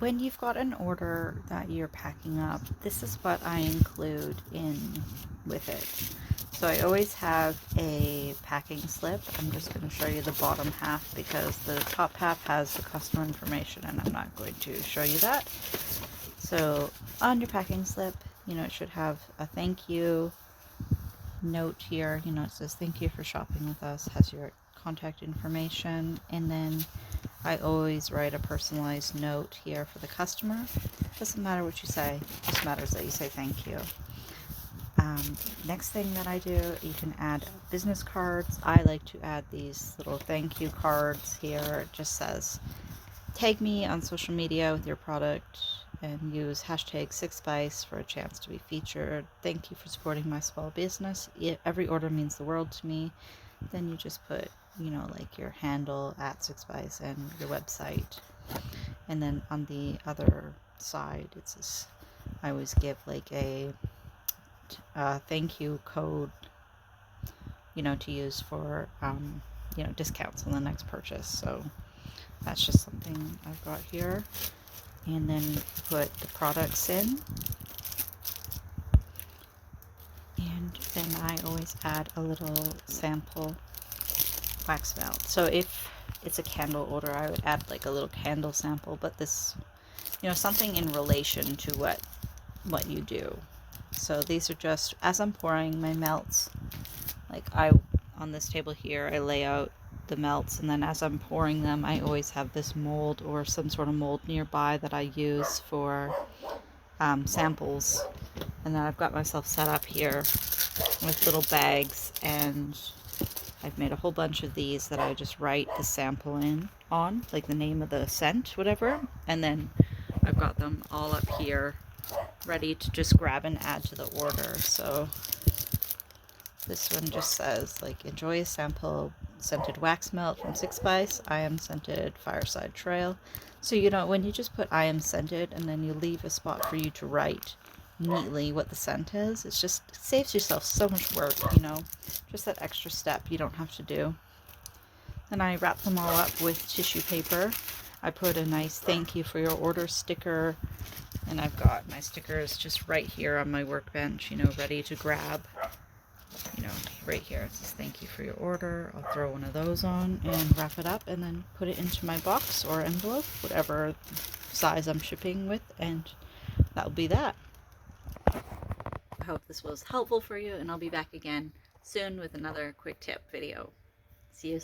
when you've got an order that you're packing up, this is what I include in with it. So I always have a packing slip. I'm just going to show you the bottom half because the top half has the customer information and I'm not going to show you that. So on your packing slip, it should have a thank you note here. It says thank you for shopping with us, has your contact information, and then I always write a personalized note here for the customer. Doesn't matter what you say, it just matters that you say thank you. Next thing that I do, you can add business cards. I like to add these little thank you cards here. It just says, tag me on social media with your product and use hashtag #6spice for a chance to be featured. Thank you for supporting my small business. Every order means the world to me. Then you just put, like your handle at #6spice and your website. And then on the other side, it says, I always give like a thank you code, to use for, discounts on the next purchase. So that's just something I've got here. And then put the products in. And then I always add a little sample wax melt. So if it's a candle order, I would add like a little candle sample, but this, something in relation to what you do. So these are just, as I'm pouring my melts, like on this table here, I lay out the melts, and then as I'm pouring them, I always have this mold or some sort of mold nearby that I use for samples. And then I've got myself set up here with little bags, and I've made a whole bunch of these that I just write the sample on, like the name of the scent, whatever, and then I've got them all up here ready to just grab and add to the order. So this one just says, like, enjoy a sample scented wax melt from #6spice. I am scented Fireside Trail. So, when you just put I am scented and then you leave a spot for you to write neatly what the scent is, it saves yourself so much work, just that extra step you don't have to do. Then I wrap them all up with tissue paper. I put a nice thank you for your order sticker, and I've got my stickers just right here on my workbench, ready to grab. Right here it says thank you for your order. I'll throw one of those on and wrap it up and then put it into my box or envelope, whatever size I'm shipping with, and that'll be that. I hope this was helpful for you, and I'll be back again soon with another quick tip video. See you